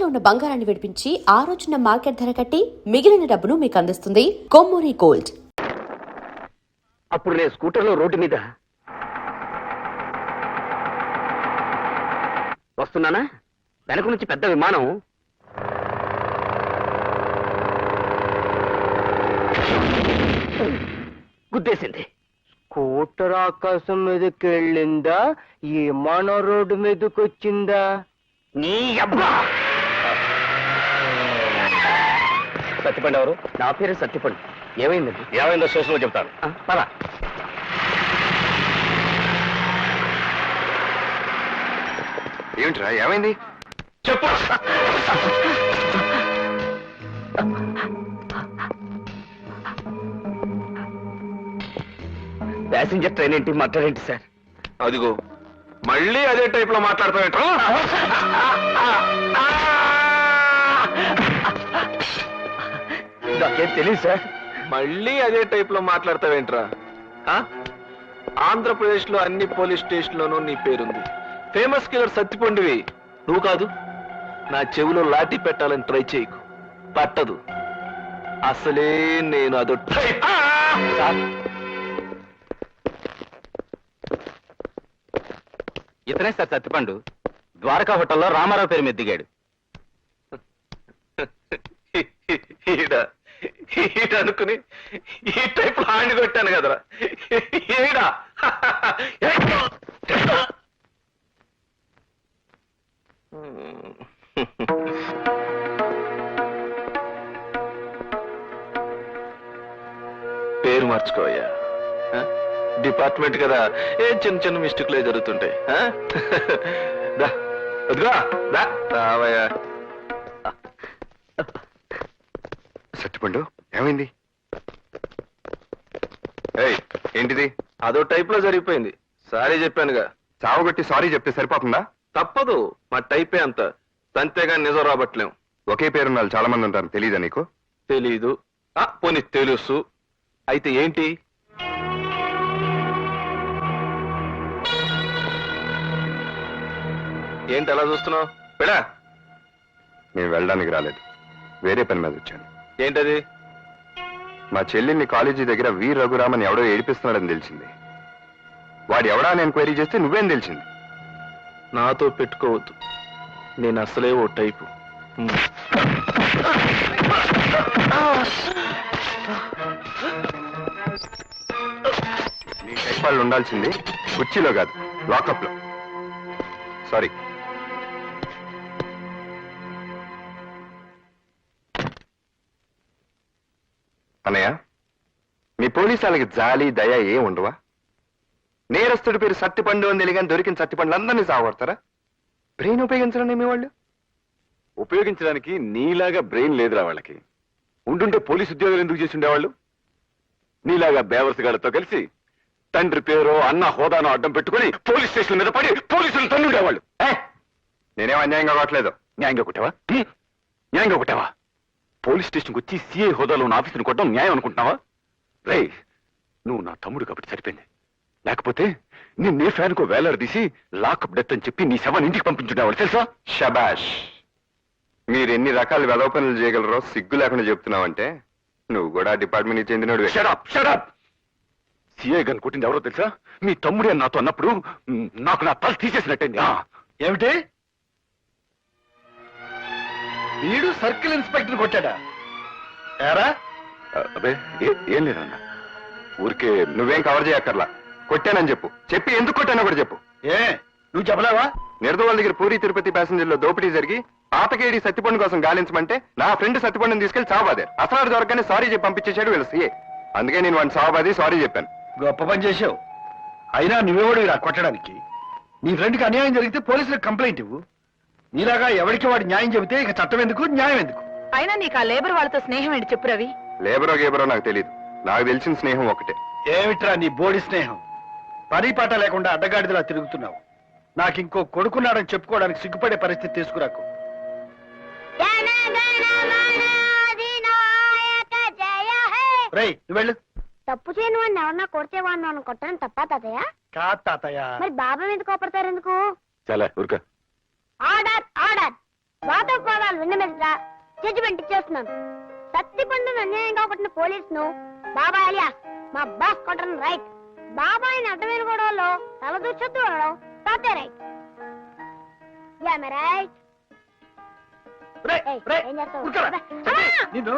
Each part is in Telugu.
తాకట్టులో ఉన్న బంగారాన్ని విడిపించి ఆ రోజున మార్కెట్ ధర కట్టి మిగిలిన డబ్బును మీకు అందిస్తుంది కొమ్మూరి గోల్డ్. అప్పుడు నేను స్కూటర్లో రోడ్డు మీద వస్తున్నానా, వెనక నుంచి పెద్ద విమానం గుద్దేసింది. స్కూటర్ ఆకాశం మీదకి వెళ్ళిందా, ఈ విమానం రోడ్డు మీదకి వచ్చిందా? నీ అబ్బా! సత్యపండి ఎవరు? నా పేరు సత్యపండి. ఏమైందండి? ఏమైందో స్టేషన్లో చెప్తాను. పరా. ఏమిట్రా, ఏమైంది చెప్పు. ప్యాసింజర్ ట్రైన్ ఏంటి, మాట్లాడేంటి సార్? అదిగో మళ్ళీ అదే టైప్ లో మాట్లాడతావేంట్రా? నాకేం తెలియదు సార్. మళ్ళీ అదే టైప్ లో మాట్లాడతావేంట్రా? ఆంధ్రప్రదేశ్ లో అన్ని పోలీస్ స్టేషన్ లోనూ నీ పేరుంది. ఫేమస్ కిల్లర్ సత్తిపండివి నువ్వు కాదు. నా చెవిలో లాఠీ పెట్టాలని ట్రై చేయకు, పట్టదు. అసలే నేను అదో టైప్. ఇతనే సార్ సత్యపండు. ద్వారకా హోటల్లో రామారావు పేరు మీద దిగాడు. ఈడ అనుకుని ఈ టైప్ లో హ్యాండ్ కొట్టాను కదరా. ఈడా పేరు మార్చుకోవయ్యా. డిపార్ట్మెంట్ కదా, ఏం చిన్న చిన్న మిస్టేక్లే జరుగుతుంటాయి. రావయ్యా. సత్యపండు, ఏమైంది? ఏంటిది? అదో టైప్ లో జరిగిపోయింది. సారీ చెప్పానుగా. చావగొట్టి సారీ చెప్తే సరిపోతుందా? తప్పదు, మా టైపే అంత. అంతేగా నిజం రాబట్టలేం. ఒకే పేరున్న వాళ్ళు చాలా మంది ఉంటారు, తెలీదా నీకు? తెలీదు. పోనీ తెలుసు. అయితే ఏంటి? ఏంటి అలా చూస్తున్నావు? పెడా. నేను వెళ్ళడానికి రాలేదు, వేరే పని మీద వచ్చాను. ఏంటది? మా చెల్లిని కాలేజీ దగ్గర వి రఘురామన్ ఎవడో ఏడిపిస్తున్నాడని తెలిసింది. వాడు ఎవడా అని ఎంక్వైరీ చేస్తే నువ్వేం తెలిసింది? నాతో పెట్టుకోవద్దు, నేను అసలే ఓ టైపు. నీ టైప్ వాళ్ళు ఉండాల్సింది కుర్చీలో కాదు, లాకప్ లో. సారీ. అన్నయ్య, మీ పోలీసు వాళ్ళకి జాలి దయ ఏం ఉండవా? నేరస్తుడి పేరు సత్తిపండు అని తెలియని దొరికిన సత్తిపండ్లు అందరినీ సాగొడతారా? బ్రెయిన్ ఉపయోగించడం మీ వాళ్ళు. ఉపయోగించడానికి నీలాగా బ్రెయిన్ లేదురా వాళ్ళకి. ఉండుంటే పోలీసు ఉద్యోగాలు ఎందుకు చేసి ఉండేవాళ్ళు? నీలాగా బేవర్సగాళ్ళతో కలిసి తండ్రి పేరు అన్న హోదాను అడ్డం పెట్టుకుని పోలీస్ స్టేషన్ మీద పడి పోలీసులు తన్నుండేవాళ్ళు. నేనేం అన్యాయంగా కావట్లేదు. న్యాయంగా కొట్టావా? న్యాయంగా కొట్టావా? పోలీస్ స్టేషన్కి వచ్చి సిఐ హోదాలో ఉన్న ఆఫీసును కొట్టడం న్యాయం అనుకుంటున్నావా? రే, నువ్వు నా తమ్ముడు కాబట్టి సరిపోయింది. లేకపోతే నిన్నే ఫ్యాన్కో వేలాడదీసి లాకప్ డెత్ అని చెప్పి నీ శవాన్ని ఇంటికి పంపించుండేవాళ్ళు తెలుసా? షబాష్. మీరు ఎన్ని రకాల వెలవ పనులు చేయగలరో సిగ్గు లేకుండా చెప్తున్నావంటే నువ్వు కూడా డిపార్ట్మెంట్కి చెందినోడు. Shut up shut up. సిఐ గన్ కొట్టింది ఎవరో తెలుసా? మీ తమ్ముడే నాతో అన్నప్పుడు నాకు నా తల తీసేసినట్టయింది. ఏమిటి? వీడు సర్కిల్ ఇన్స్పెక్టర్ కొట్టాడా? ఏరా? అబ్బే ఏం లేదన్నా, ఊరికే. నువ్వేం కవర్ చేయక్కర్లా. కొట్టానని చెప్పు. చెప్పి ఎందుకు కొట్టానో కూడా చెప్పు. ఏ నువ్వు చెప్పలేవా? నిర్దవాళ్ళ దగ్గర పూరి తిరుపతి ప్యాసింజర్లో దోపిడీ జరిగి ఆతకేడి సత్తిపండు కోసం గాలించమంటే నా ఫ్రెండ్ సత్తిపండుని తీసుకెళ్లి సావబాదారు. అసలు దొరకని సారీ చెప్పి పంపించేశాడు వీళ్ళ సీఏ. అందుకే నేను వాడిని సావబాది సారీ చెప్పాను. గొప్ప పని చేసావు. అయినా నువ్వేవాడు ఇలా కొట్టడానికి? నీ ఫ్రెండ్కి అన్యాయం జరిగితే పోలీసులకు కంప్లైంట్ ఇవ్వు. నీలాగా ఎవరికి వాడు న్యాయం చెబితే ఇక చట్టం ఎందుకు, న్యాయం ఎందుకు? అయినా నీకు ఆ లేబర్ వాళ్ళతో స్నేహం ఏంటి చెప్పు రవి. లేబరో గేబరో నాకు తెలియదు. నాకు తెలిసిన స్నేహం ఒకటే. ఏమిట్రా నీ బోడి స్నేహం? పని పాట లేకుండా అడ్డగాడిదలా తిరుగుతున్నావు. నాకు ఇంకో కొడుకున్నాడని చెప్పుకోవడానికి సిగ్గుపడే పరిస్థితి తీసుకురాకు. రేయ్, నువ్వు వెళ్ళు. తప్పు చేయని వాడిని ఎవరన్నా కొడితే వాడిని కొట్టడం తప్ప తాతయ్య? కాదు తాతయ్య. మరి బాబా మీద కోపడతారు ఎందుకు? చాలా ఊరుక. Order order. వాదోపవాదాలు విన్న మీద జడ్జిమెంట్ ఇచ్చేస్తున్నాను. సత్తిపండును అన్యాయంగా కొట్టిన పోలీసును బాబాయ్ అలియాస్ మా బాస్ కొట్టడం రైట్. బాబాయ్ని అడ్డమైన గొడవల్లో తలదూర్చొద్దు అనడం తాతే రైట్. రైట్. ఏం చేస్తావు? అమ్మా! నిన్ను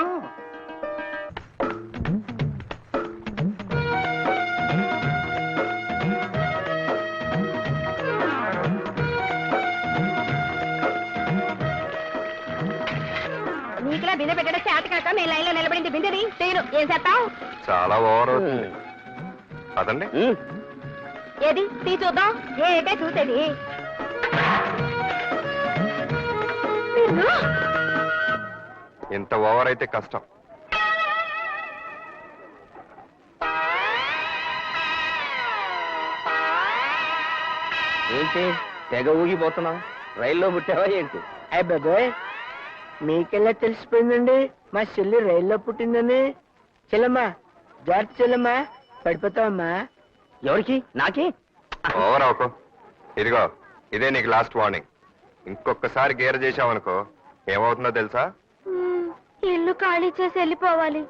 నీకులా బిందె పెట్టడం చేత కాక మీ లైన్ లో నిలబడింది బిందెని తీరు ఏం చేస్తావు? చాలా ఓవర్ అవుతుంది. అదండి ఏది తీ చూద్దాం. ఏటే చూసేది నిన్ను? ఇంత ఓవర్ అయితే కష్టం. ఏంటి తెగ ఊగిపోతున్నావు? రైల్లో పుట్టావా ఏంటి? అయ్య బాబోయ్, మీకెలా తెలిసిపోయిందండి మా చెల్లి రైల్లో పుట్టిందని? చెల్లమ్మా, జాగ్రత్త చెల్లమ్మా, పడిపోతావమ్మా. ఎవరికి? నాకి? ఓవర్ అవకో. ఇదిగో ఇదే నీకు లాస్ట్ వార్నింగ్. ఇంకొకసారి గేర్ చేసావనుకో ఏమవుతుందో తెలుసా? ఇల్లు ఖాళీ చేసి వెళ్ళిపోవాలి.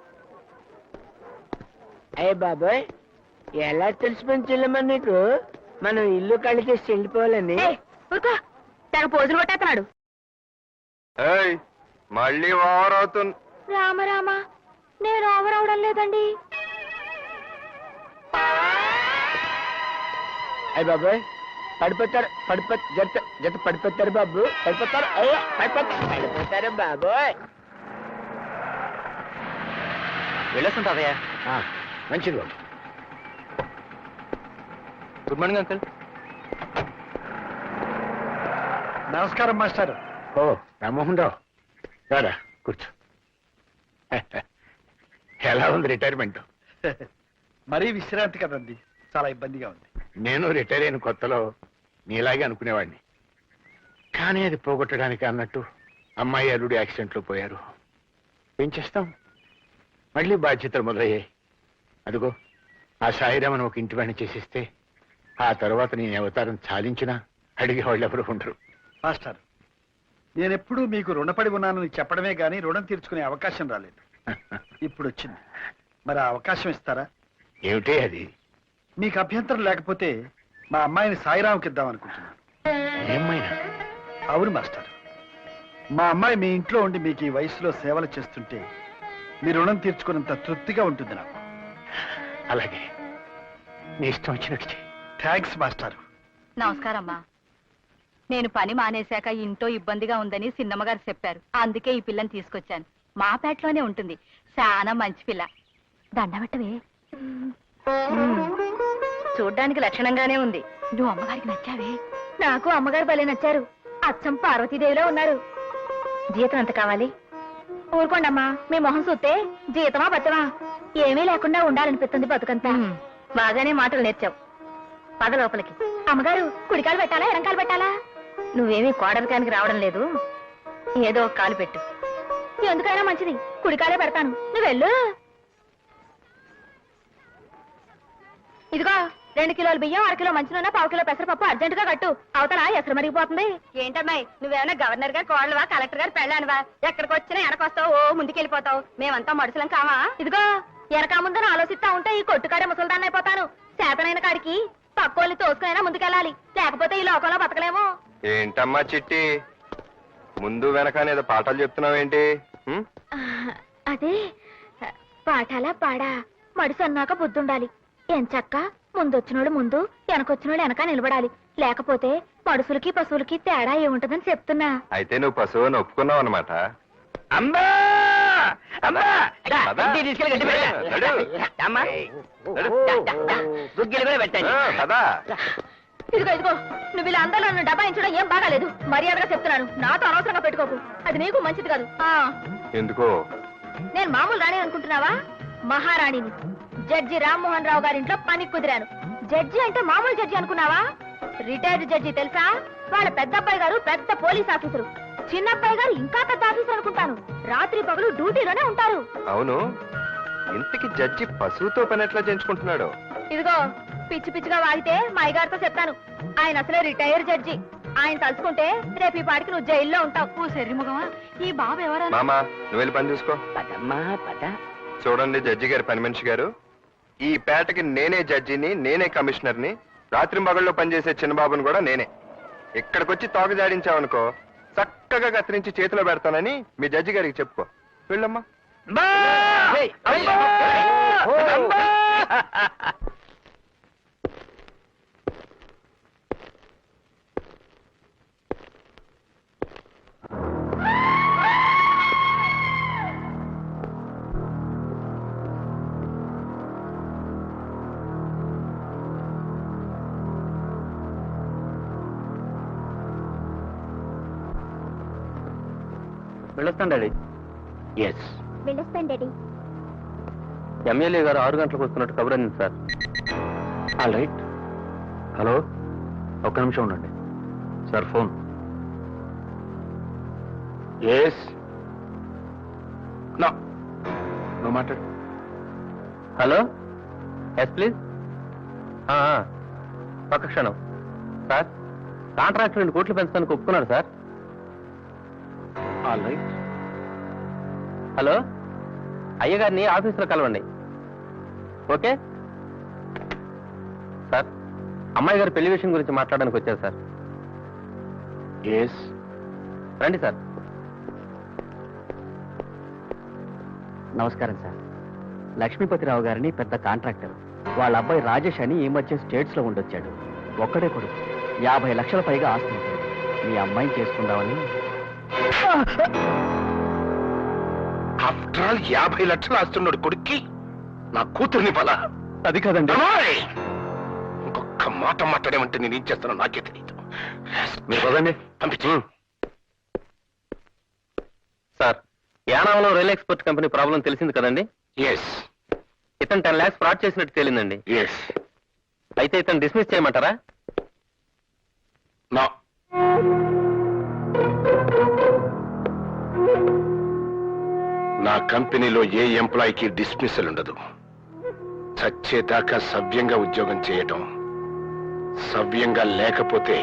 అయ్య బాబోయ్, ఎలా తెలిసిపోయింది చెల్లమ్మా నీకు మనం ఇల్లు ఖాళీ చేసి వెళ్ళిపోవాలని? ఊరుకో, తెగ పోజులు కొట్టేస్తున్నాడు. ఏయ్ మళ్ళీ ఓవర్ అవుతుంది. రామ రామ, నేను ఓవర్ అవడం లేదండి. అయ్య బాబోయ్, పడిపోతారు జత జత పడిపోతారు బాబు, పడిపోతారు. అయ్యో పడిపోతారు బాబోయ్. వెళ్ళొస్తుంటావయ్యా. మంచిది బాబు. Good morning uncle. నమస్కారం మాస్టర్. ఓ రామ్మోహన్ రావు, రారా కూర్చో. ఎలా ఉంది రిటైర్మెంట్? మరీ విశ్రాంతి కదండి, చాలా ఇబ్బందిగా ఉంది. నేను రిటైర్ అయిన కొత్తలో నీలాగే అనుకునేవాడిని, కానీ అది పోగొట్టడానికి అన్నట్టు అమ్మాయి అల్లుడు యాక్సిడెంట్లో పోయారు. ఏం చేస్తాం, మళ్ళీ బాధ్యతలు మొదలయ్యాయి. అదిగో ఆ సాయిరామని ఒక ఇంటి వాడిని చేసిస్తే ఆ తర్వాత నేను అవతారం చాలించినా అడిగేవాళ్ళు ఎవరు ఉండరు. మాస్టర్, నేనెప్పుడూ మీకు రుణపడి ఉన్నానని చెప్పడమే గాని రుణం తీర్చుకునే అవకాశం రాలేదు. ఇప్పుడు వచ్చింది, మరి ఆ అవకాశం ఇస్తారా? ఏమిటే అది? మీకు అభ్యంతరం లేకపోతే మా అమ్మాయిని సాయిరాంకి ఇద్దాం అనుకుంటున్నాను. ఏమైనా? అవును మాస్టర్, మా అమ్మాయి మీ ఇంట్లో ఉండి మీకు ఈ వయసులో సేవలు చేస్తుంటే మీ రుణం తీర్చుకున్నంత తృప్తిగా ఉంటుంది నాకు. అలాగే, నీ ఇష్టం వచ్చినట్టు. Thanks master. నమస్కారం అమ్మా. నేను పని మానేశాక ఇంట్లో ఇబ్బందిగా ఉందని సిన్నమ్మగారు చెప్పారు. అందుకే ఈ పిల్లని తీసుకొచ్చాను. మా పేటలోనే ఉంటుంది. చాలా మంచి పిల్ల. దండబెట్టవే. చూడ్డానికి లక్షణంగానే ఉంది. నువ్వు అమ్మగారికి నచ్చావే. నాకు అమ్మగారు భలే నచ్చారు. అచ్చం పార్వతీదేవిలో ఉన్నారు. జీతం ఎంత కావాలి? ఊరుకోండమ్మా, మీ మొహం చూస్తే జీతమా బతమా ఏమీ లేకుండా ఉండాలనిపిస్తుంది బతుకంతా. బాగానే మాటలు నేర్చావు. పద లోపలికి. అమ్మగారు, కుడికాలు పెట్టాలా ఎడంకాలు పెట్టాలా? నువ్వేమీ కోడలికానికి రావడం లేదు, ఏదో ఒక కాలు పెట్టు. ఎందుకైనా మంచిది, కుడికాలే పెడతాను. నువ్వు వెళ్ళు. ఇదిగో 2 కిలోల బియ్యం, 1 కిలో మంచి నూనె, 1/2 కిలో పెసరపప్పు అర్జెంటుగా కట్టు. అవతల ఎసరు మరిగిపోతుంది. ఏంటమ్మాయి, నువ్వేమైనా గవర్నర్ గారు కోడలువా, కలెక్టర్ గారు పెళ్ళానువా? ఎక్కడికి వచ్చినా వెనకొస్తావు, ఓ ముందుకెళ్ళిపోతావు. మేమంతా మడుసులం కావా? ఇదిగో వెనక ముందని ఆలోచిస్తా ఉంటే ఈ కొట్టుకాడే ముసల్దాన్ని అయిపోతాను. చేతనైన కాడికి పక్కోళ్ళని తోసుకునైనా ముందుకెళ్ళాలి, లేకపోతే ఈ లోకంలో బతకలేము. ఏంటమ్మా చిట్టి, ముందు వెనకనేదో పాఠాలు చెప్తున్నావేంటి? అదే పాఠాలా పాడా, మడిసి అన్నాక బుద్ధుండాలి. ఎంచక్క ముందొచ్చినోడు ముందు, వెనకొచ్చినోడు వెనక నిలబడాలి. లేకపోతే మడుసులకి పశువులకి తేడా ఏముంటదని చెప్తున్నా. అయితే నువ్వు పశువుని ఒప్పుకున్నావు అనమాట. అమ్మా అమ్మా, ఇంటికి తీసుకెళ్ళి గడ్డి పెట్టా. అమ్మా, గుగ్గిలు కూడా పెట్టండి. ఇదిగో ఇదిగో, నువ్వు ఇలా అందరూ నన్ను డబాయించడం ఏం బాగాలేదు. మర్యాదగా చెప్తున్నాను, నాతో అనవసరంగా పెట్టుకోకు. అది నీకు మంచిది కాదు. ఎందుకో? నేను మామూలు రాణి అనుకుంటున్నావా? మహారాణిని. జడ్జి రామ్మోహన్ రావు గారింట్లో పని కుదిరాను. జడ్జి అంటే మామూలు జడ్జి అనుకున్నావా? రిటైర్డ్ జడ్జి తెలుసా? వాళ్ళ పెద్దబ్బాయి గారు పెద్ద పోలీస్ ఆఫీసరు, చిన్నబ్బాయి గారు ఇంకా పెద్ద ఆఫీసర్ అనుకుంటాను. రాత్రి పగలు డ్యూటీలోనే ఉంటారు. అవును, ఇంతకి జడ్జి పశువుతో పని ఎట్లా చేయించుకుంటున్నాడు? ఇదిగో పిచ్చి పిచ్చిగా వాగితే మా అయ్యగారితో చెప్తాను. ఆయన అసలే రిటైర్ జడ్జి. ఆయన తలుచుకుంటే రేపు ఈ పాటికి నువ్వు జైల్లో ఉంటావు. శరీరముఖమా ఈ బాబు ఎవరన్నా? మామా నువ్వు వెళ్ళి పని చూసుకో. పదమ్మా పద. చూడండి జడ్జి గారు, పని మనిషి గారు, ఈ పేటకి నేనే జడ్జిని, నేనే కమిషనర్ని, రాత్రి మగళ్ళలో పనిచేసే చిన్నబాబుని కూడా నేనే. ఇక్కడికి వచ్చి తోక జాడించావనుకో చక్కగా కత్తిరించి చేతిలో పెడతానని మీ జడ్జి గారికి చెప్పుకో. వెళ్ళమ్మా. వెళ్ళొస్తాను డాడీ. ఎస్. వెళ్ళొస్తాను డాడీ. ఎమ్మెల్యే గారు 6 గంటలకు వస్తున్నట్టు కబురంది సార్. All right. హలో, ఒక్క నిమిషం ఉండండి sir. Phone. Yes. No no మాట్లాడు. Hello, yes please. ఒక్క క్షణం సార్. కాంట్రాక్ట్ 2 కోట్లు పెంచడానికి ఒప్పుకున్నాడు సార్. All right. హలో, అయ్యగారిని ఆఫీసులో కలవండి. Okay sir. అమ్మాయి గారి పెళ్లి విషయం గురించి మాట్లాడడానికి వచ్చారు సార్. ఎస్. రండి సార్. నమస్కారం సార్. లక్ష్మీపతిరావు గారిని పెద్ద కాంట్రాక్టర్. వాళ్ళ అబ్బాయి రాజేష్ అని ఈ మధ్య స్టేట్స్ లో ఉండొచ్చాడు. ఒక్కడే కొడుకు. 50 లక్షల పైగా ఆస్తి ఉంటుంది. మీ అమ్మాయిని చేసుకుందామని. ఆఫ్టర్ ఆల్ 50 లక్షలు ఆస్తున్నాడు కొడుక్కి నా కూతుర్ని బల. అది కాదండి. ఇంకొక మాట మాట్లాడేమంటే నేను ఏం చేస్తానో నాకే తెలియదు. మీరు పదండి. పంపించు. సార్, యానాంలో రైల్ ఎక్స్పోర్ట్ కంపెనీ ప్రాబ్లం తెలిసింది కదండి. ఎస్. ఇతను 10 lakhs ఫ్రాడ్ చేసినట్టు తేలిందండి. ఎస్. అయితే ఇతను డిస్మిస్ చేయమంటారా? నా నా కంపెనీలో ఏ ఎంప్లాయీకి డిస్మిసల్ ఉండదు. చచ్చేదాకా సవ్యంగా ఉద్యోగం చేయటం, సవ్యంగా లేకపోతే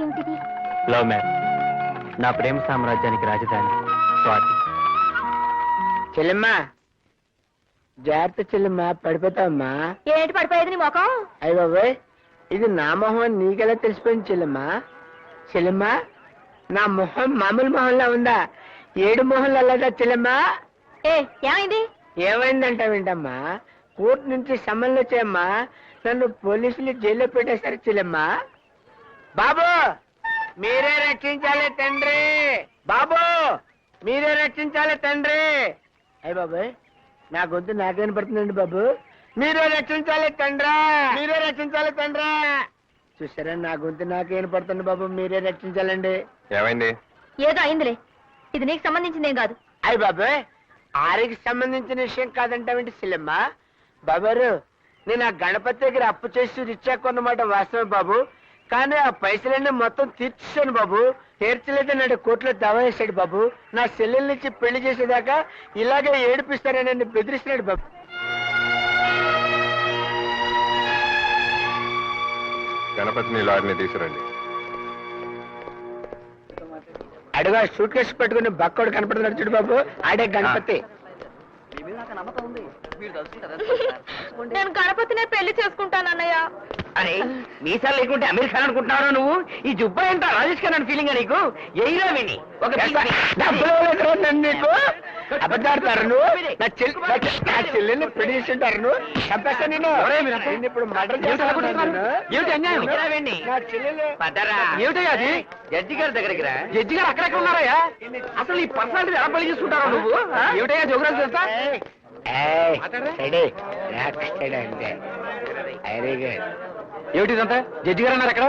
ఏమిటిది? Love marriage. నా ప్రేమ సామ్రాజ్యానికి రాజధాని స్వాతి. చెల్లెమ్మా జాగ్రత్త చెల్లెమ్మా, పడిపోతావమ్మా. ఏంటి పడిపోయేది నీ ముఖం? అయ్య బాబాయ్, ఇది నా మొహం అని నీకెలా తెలిసిపోయింది చెల్లెమ్మా? చెల్లెమ్మా, నా మొహం మామూలు మొహంలా ఉందా? 7 మొహంలో అలాగా చెల్లెమ్మా? ఏమైంది? ఏమైందంటావేంటమ్మా? కోర్టు నుంచి సమన్లు వచ్చాయమ్మా. నన్ను పోలీసులు జైల్లో పెట్టేశారు చెల్లెమ్మా. బాబు మీరే రక్షించాలి తండ్రి. బాబు మీరే రక్షించాలి తండ్రి. అయ్య బాబాయ్, నా గొంతు నాకేం పడుతుందండి బాబు. మీరే రక్షించాలి తండ్రా, మీరే రక్షించాలి తండ్రా. చూసారా, నా గొంతు నాకేం పడుతుంది బాబు. మీరే రక్షించాలండి. ఏమైంది? ఏదో అయిందిలే. ఇది నీకు సంబంధించిందేం కాదు. అయ్య బాబాయ్, ఆరికి సంబంధించిన విషయం కాదంటావేంటి సిల్లమ్మ? బాబారు, నేను ఆ గణపతి దగ్గర అప్పు చేసి రిచ్చా కొన్నమాట వాస్తవం బాబు. కానీ ఆ పైసలన్నీ మొత్తం తీర్చేశాను బాబు. తీర్చలేదు నాడు కోర్టులో దావా వేశాడు బాబు. నా చెల్లెల నుంచి పెళ్లి చేసేదాకా ఇలాగే ఏడిపిస్తానని నన్ను బెదిరిస్తున్నాడు బాబు. గణపతిని లారీని తీసుకురండి. అడుగా సూట్ కేసు పెట్టుకుని బక్కోడు కనపడుతున్నాడు చూడు బాబు, ఆడే గణపతి. నేను గణపతినే పెళ్లి చేసుకుంటానన్నయ్య. అరే మీసాలు లేకుంటే అమెరికా అనుకుంటున్నారా నువ్వు? ఈ జుబ్బా ఎంత రాజేష్ ఖన్నా ఫీలింగ్ నీకు? ఎయిరా విని ఒక డబ్బులు ఇవ్వలేదురా నన్ను నీకు. అబద్ధాడతారు నువ్వు. నా చెల్లెల్ని పెళ్లి చేస్తుంటారు నువ్వు. చంపేస్తా నేను. నిన్ను ఇప్పుడు మర్డర్ చేస్తాను. నా చెల్లెలు ఏమిటయ్యా అది? జడ్జి గారి దగ్గరికి రా. జడ్జి గారు అక్కడెక్కడ ఉన్నారయ్యా? అసలు ఈ పర్సనాలిటీ ఎలా పెళ్లి చేసుకుంటారా నువ్వు? ఏమిటయ్యా జోగ్రాఫీ తెలుసా? Very good. ఏమిటి ఇదంతా? జడ్జి గారు అన్నారు అక్కడ.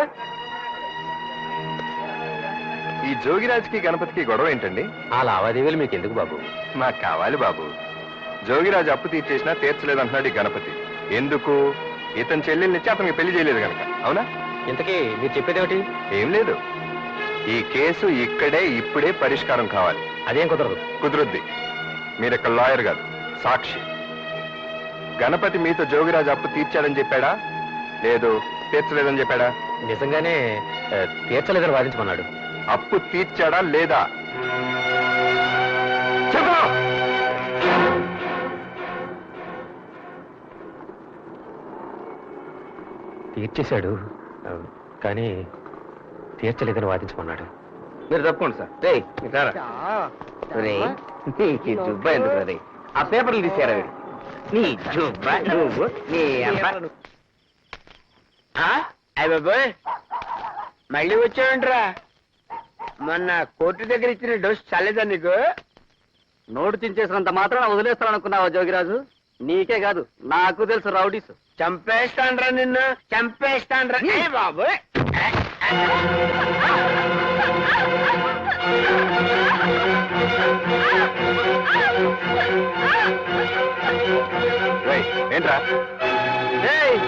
ఈ జోగిరాజ్కి గణపతికి గొడవ ఏంటండి? ఆ లావాదేవీలు మీకు ఎందుకు బాబు? నాకు కావాలి బాబు. జోగిరాజు అప్పు తీర్చేసినా తీర్చలేదంటున్నాడు ఈ గణపతి. ఎందుకు? ఇతని చెల్లెల్నిచ్చి అతనికి పెళ్లి చేయలేదు కనుక. అవునా? ఇంతకీ మీరు చెప్పేది ఏమిటి? ఏం లేదు, ఈ కేసు ఇక్కడే ఇప్పుడే పరిష్కారం కావాలి. అదేం కుదరదు. కుదురుద్ది. మీరు ఇక్కడ లాయర్ కాదు, సాక్షి. గణపతి మీతో జోగిరాజు అప్పు తీర్చాడని చెప్పాడా, లేదు తీర్చలేదని చెప్పాడా? నిజంగానే తీర్చలేదని వాదించమన్నాడు. అప్పు తీర్చాడా లేదా? చెప్పు. తీర్చేశాడు, కానీ తీర్చలేదని వాదించమన్నాడు. మీరు తప్పకుండా సార్. రే జుబ్బా ఎందుకు రే? ఆ పేపర్లు తీసారా వీడు? నీ జుబ్బా నువ్వు నీ అబ్బాయి మళ్ళీ వచ్చావంటరా? మొన్న కోర్టు దగ్గర ఇచ్చిన డోస్ చాలేదా నీకు? నోటు చించేసినంత మాత్రం వదిలేస్తాననుకున్నావా జోగిరాజు? నీకే కాదు, నాకు తెలుసు రౌడీస్. చంపేస్తాన్రా నిన్ను, చంపేస్తాన్రా. ఏ బాబు రేయ్, ఏంట్రా? ఏయ్,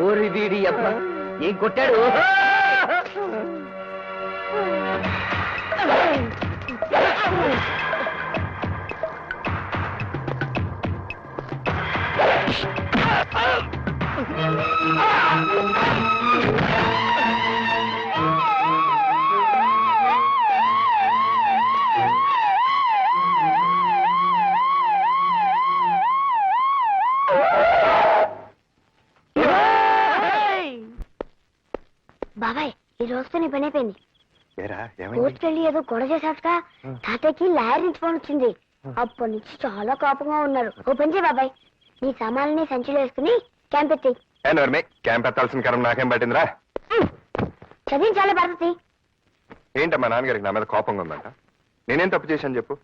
ఓరి వీడి అబ్బా, ఏం కొట్టాడు? బాబాయ్ ఈ రోజుతో నీ పని అయిపోయింది. కోర్టుకి వెళ్ళి ఏదో గొడవ చేశాక తాతయ్యకి లాయర్ నుంచి ఫోన్ వచ్చింది. అప్పటి నుంచి చాలా కోపంగా ఉన్నారు. ఓ పని చేయి బాబాయ్, నీ సామాన్లని సంచిలో వేసుకుని క్యాంప్ ఎత్తి. క్యాంప్ ఎత్తాల్సిన కరం నాకేం పట్టిందిరా? చదివించాలే పద్ధతి. ఏంటమ్మా నాన్నగారికి నా మీద కోపంగా ఉందంట? నేనేం తప్పు చేశాను చెప్పు?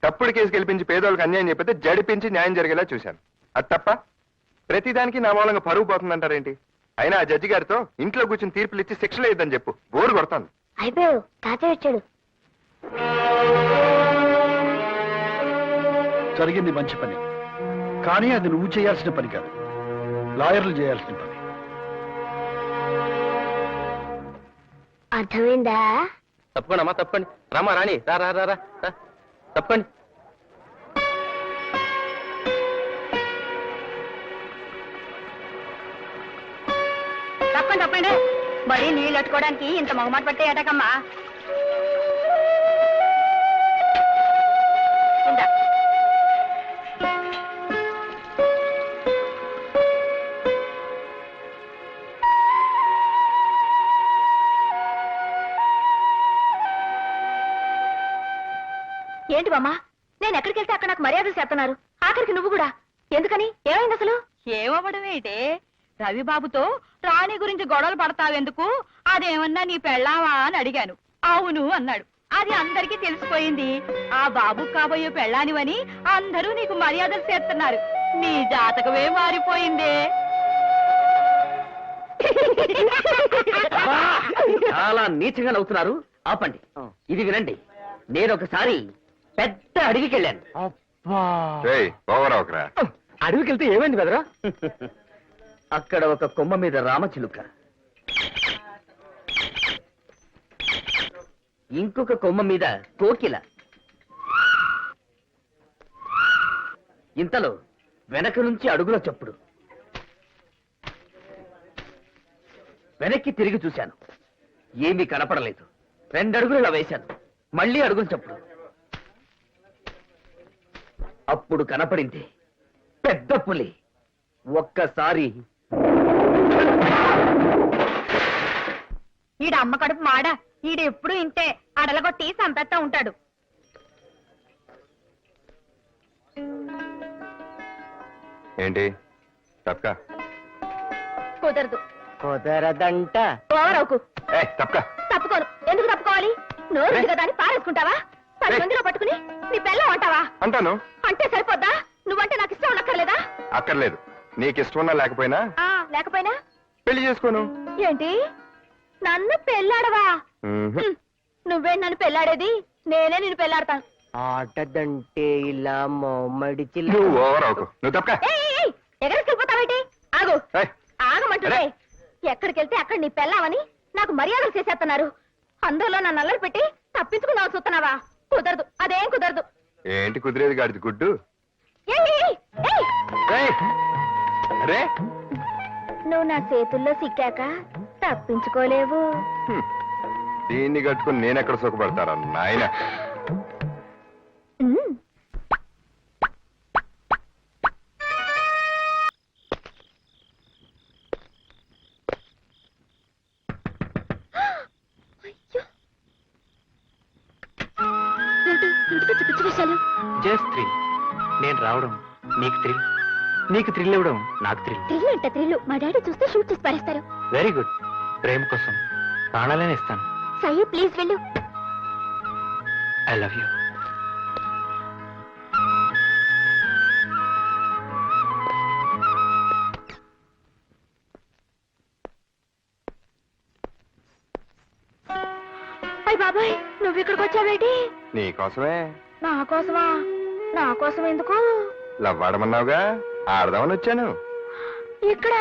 తప్పుడు కేసు గెలిపించి పేదోళ్ళకి అన్యాయం చెప్పితే జడిపించి న్యాయం జరిగేలా చూశాను. అది తప్ప? ప్రతిదానికి నా మూలంగా పరువు పోతుందంటారేంటి? అయినా ఆ జడ్జి గారితో ఇంట్లో కూర్చుని తీర్పులు ఇచ్చి శిక్షలు ఇద్దని చెప్పు. బోరు కొడతాను. అయిపోయావు, తాతయ్య వచ్చాడు. జరిగింది మంచి పని, కానీ అది నువ్వు చేయాల్సిన పని కాదు, లాయర్లు చేయాల్సిన పని. అర్థమైందా? తప్పకుండా అమ్మా, తప్పండి. రామా రాణి, రా రా రా రా, తప్పండి. తప్పండి తప్పండి. మరి నీళ్ళు కట్టుకోవడానికి ఇంత మొగమాట పట్టే ఏటకమ్మా. ఏంటి బామ్మా, నేను ఎక్కడికి వెళ్తే అక్కడ నాకు మర్యాదలు చేస్తున్నారు, ఆఖరికి నువ్వు కూడా. ఎందుకని? ఏమైంది అసలు? ఏమవ్వడం ఏంటే? రవిబాబుతో రాణి గురించి గొడవలు పడతావెందుకు, అదేమన్నా నీ పెళ్ళావా అని అడిగాను. అవును అన్నాడు. అది అందరికీ తెలిసిపోయింది. ఆ బాబు కాబోయే పెళ్ళానివని అందరూ నీకు మర్యాదలు చేస్తున్నారు. నీ జాతకమే మారిపోయిందే. చాలా నీచంగా నవ్వుతున్నారు, ఆపండి. ఇది వినండి, నేను ఒకసారి పెద్ద అడవికి వెళ్ళాను. ఓవర్ అవకరా. అడవికి వెళ్తే ఏమైంది బెదరా? అక్కడ ఒక కొమ్మ మీద రామచిలుక, ఇంకొక కొమ్మ మీద కోకిల. ఇంతలో వెనక నుంచి అడుగుల చప్పుడు. వెనక్కి తిరిగి చూశాను, ఏమీ కనపడలేదు. 2 అడుగులు ఇలా వేశాను, మళ్ళీ అడుగులు చప్పుడు. అప్పుడు కనపడింది పెద్ద పులి. ఒక్కసారి ఈడ అమ్మ కడుపు మాడ, ఈడు ఎప్పుడు ఇంతే అడలగొట్టి సంపెత్తా ఉంటాడు. ఏంటి తప్పక కుదరదు. కుదరదంట. ఓవరవుకు. తప్పక తప్పుకోను. ఎందుకు తప్పుకోవాలి? నోరు ఉంది కదా అని పారేసుకుంటావా? 10 మందిలో పట్టుకుని నీ పెళ్ళం అంటావా? అంటాను. అంటే సరిపోద్దా? నువ్వంటే నాకు ఇష్టం ఉండక్కర్లేదా? అక్కర్లేదు. నీకు ఇష్టం ఉన్నా లేకపోయినా లేకపోయినా పెళ్లి చేసుకోను. ఏంటి, నన్ను పెళ్ళాడవా? నువ్వే నన్ను పెళ్ళాడేది, నేనే నిన్ను పెళ్ళాడతాను. ఆటదంటే ఇలా మడిచి నువ్వు ఓవర్ అవుకు. నువ్వు తప్పక ఎగరేసుకెళ్ళిపోతావేంటి? ఆగు. ఏయ్. ఆగమంటుంటే ఎక్కడికి వెళ్తే అక్కడ నీ పెళ్ళామని నాకు మర్యాదలు చేసేస్తున్నారు. అందులో నన్ను అల్లరి పెట్టి తప్పించుకున్నావు చూస్తున్నావా? కుదరదు, అదేం కుదరదు. ఏంటి కుదిరేది గాడిది గుడ్డు? ఏయ్, ఏయ్, ఏయ్. ఏయ్. అరే నువ్వు నా చేతుల్లో సిక్కాక తప్పించుకోలేవు. దీన్ని కట్టుకుని నేనెక్కడ సుఖపడతారా నాయన? పిచ్చి విషయాలు. Just thrill. నేను రావడం నీకు థ్రిల్, నీకు థ్రిల్ ఇవ్వడం నాకు థ్రిల్. థ్రిల్ అంటే థ్రిల్. మా డాడీ చూస్తే షూట్ చేసి పారేస్తారు. Very good. ప్రేమ కోసం ప్రాణాలనే ఇస్తాను. సాయి ప్లీజ్ వెళ్ళు. I love you. అయ్ బాబాయ్, నువ్వు ఇక్కడికి వచ్చావేటి? నీకోసమే. నా కోసమా? నా కోసం ఎందుకు? లవ్వాడమన్నావుగా, ఆడదామని వచ్చాను. ఇక్కడ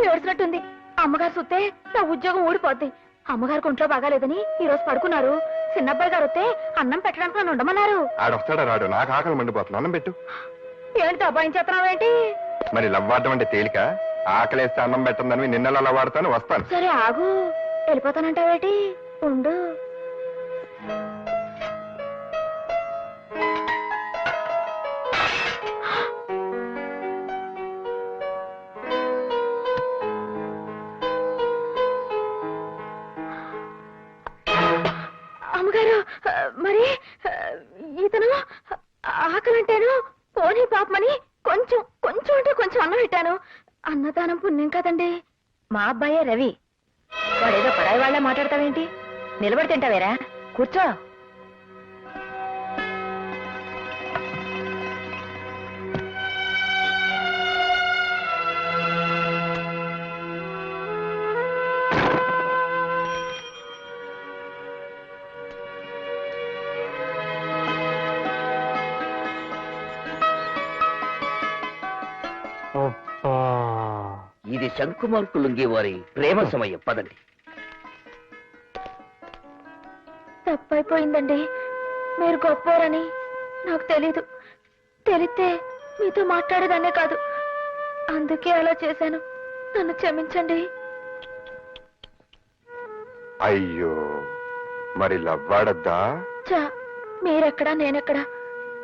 ఏడ్చినట్టుంది. అమ్మగారు చూస్తే నా ఉద్యోగం ఊడిపోద్ది. అమ్మగారికి ఒంట్లో బాగాలేదని ఈ రోజు పడుకున్నారు. చిన్నబ్బాయి గారు వస్తే అన్నం పెట్టడానికి నన్ను ఉండమన్నారు. ఆడొస్తాడా రాడు? నాకు ఆకలి మండిపోతుంది. అన్నం పెట్టు. ఏంటి అబ్బాయించేస్తున్నావేంటి? మరి లవ్వాడడం అంటే తేలిక? ఆకలేస్తే అన్నం పెట్టందని నిన్నలా లవ్వాడతాను. వస్తాను. సరే ఆగు. వెళ్ళిపోతానంటావేటి? ఉండు. అమ్మగారు, మరి ఇతను ఆకలంటేను పోనీ పాపమని కొంచెం కొంచెం అంటే కొంచెం అన్నం పెట్టాను. అన్నదానం పుణ్యం కదండి. మా అబ్బాయే రవి. వాడేదో పరాయి వాళ్ళ మాట్లాడతావేంటి? నిలబడి తింటావేరా? కూర్చో. ఇది శంకుమార్కు లుంగి వారి ప్రేమ సమయం. పదండి. తప్పైపోయిందండి. మీరు గొప్పవారని నాకు తెలీదు. తెలిస్తే మీతో మాట్లాడేదాన్నే కాదు. అందుకే అలా చేశాను. నన్ను క్షమించండి. అయ్యో, మరి లవ్వాడద్దా? చా, మీరెక్కడా నేనెక్కడా?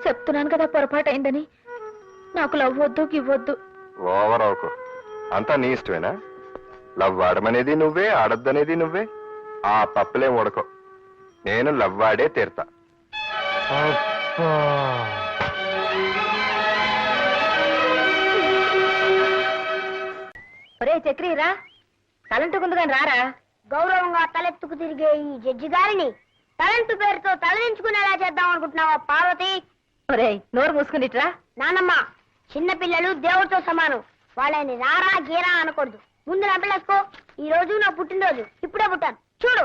చెప్తున్నాను కదా పొరపాటు అయిందని. నాకు లవ్ వద్దు, గివ్వొద్దు. ఓవర్ అవుకు. అంతా నీ ఇష్టమేనా? లవ్వాడమనేది నువ్వే, ఆడద్దనేది నువ్వే. ఆ పప్పులేం ఉడకో. నేను లవ్వాడే తీరుతా. ఒరే చక్రీరా, తలంటుకుంది కానీ రారా. గౌరవంగా తలెత్తుకు తిరిగే ఈ జడ్జి గారిని తలంటు పేరుతో తలదించుకునేలా చేద్దాం అనుకుంటున్నావా పార్వతి? ఒరే నోరు మూసుకునిట్రా. నానమ్మ, చిన్న పిల్లలు దేవుడితో సమానం. వాళ్ళని రారా గీరా అనకూడదు. ముందు నా పిల్లసుకో. ఈ రోజు నా పుట్టినరోజు. ఇప్పుడే పుట్టాను చూడు.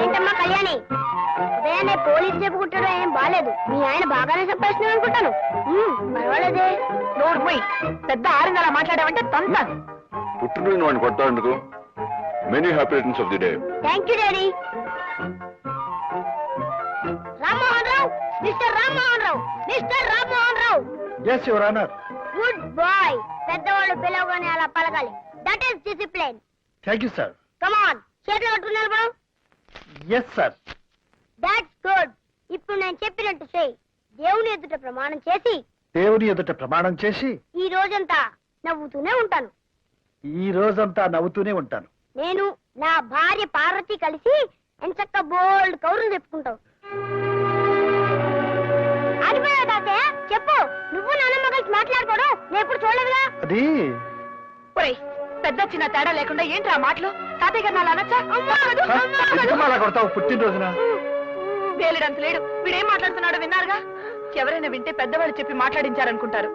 ఏంటమ్మా కళ్యాణి, ఉదయాన్నే పోలీసు చెప్పు కుట్టడం ఏం బాలేదు. మీ ఆయన బాగానే సంపాదిస్తున్నాం అనుకుంటాను. పర్వాలేదే. నోరు పోయి పెద్ద ఆరింది అలా మాట్లాడావంటే తంతాను. పుట్టినరోజు వాడిని కొట్టాలందుకు many happy returns of the day. Thank you daddy. Rammohan Rao, mister Rammohan Rao, mister Rammohan Rao. Yes your honour. Good boy. పెద్దవాళ్ళు పిలవగానే అలా పలకాలి. That is discipline. Thank you sir. Come on, చేతులు కట్టుకున్నారు మనం. Yes sir. That's good. ఇప్పుడు నేను చెప్పినట్టు చెయ్యి. దేవుని ఎదుట ప్రమాణం చేసి, దేవుని ఎదుట ప్రమాణం చేసి ఈ రోజంతా నవ్వుతూనే ఉంటాను. ఈ రోజంతా నవ్వుతూనే ఉంటాను. నేను నా భార్య పార్వతి కలిసి ఎంచక్క బోల్డ్ కౌరులు చెప్పుకుంటావు. ఆగిపోయావు తాతయ్య, చెప్పు. నువ్వు నాన్నమ్మ కలిసి మాట్లాడుకోవడం నేను ఎప్పుడు చూడలేదుగా. అది ఒరేయ్, పెద్ద చిన్న తేడా లేకుండా ఏంట్రా మాటలు? తాతయ్య గారు నాలా అనొచ్చా? ఎందుకు అలా కొడతావు పుట్టినరోజున? వేలిడంత లేడు. వీడేం మాట్లాడుతున్నాడో విన్నారుగా. ఎవరైనా వింటే పెద్దవాళ్ళు చెప్పి మాట్లాడించారనుకుంటారు.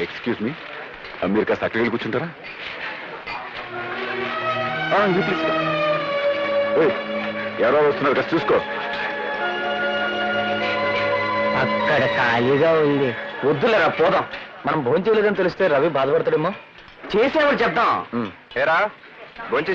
ఎక్స్క్యూజ్ మీ, మీరు కాస్త అక్కడికి వెళ్ళి కూర్చుంటారా? ఎవరో వస్తున్నారు, కాస్త చూసుకో. అక్కడ ఖాళీగా ఉంది. వద్దులేరా, పోదాం. మనం భోజనం చేయలేదని తెలిస్తే రవి బాధపడతాడేమో. చేసేవాడు చెప్తాం. ఏరా భోంచేసి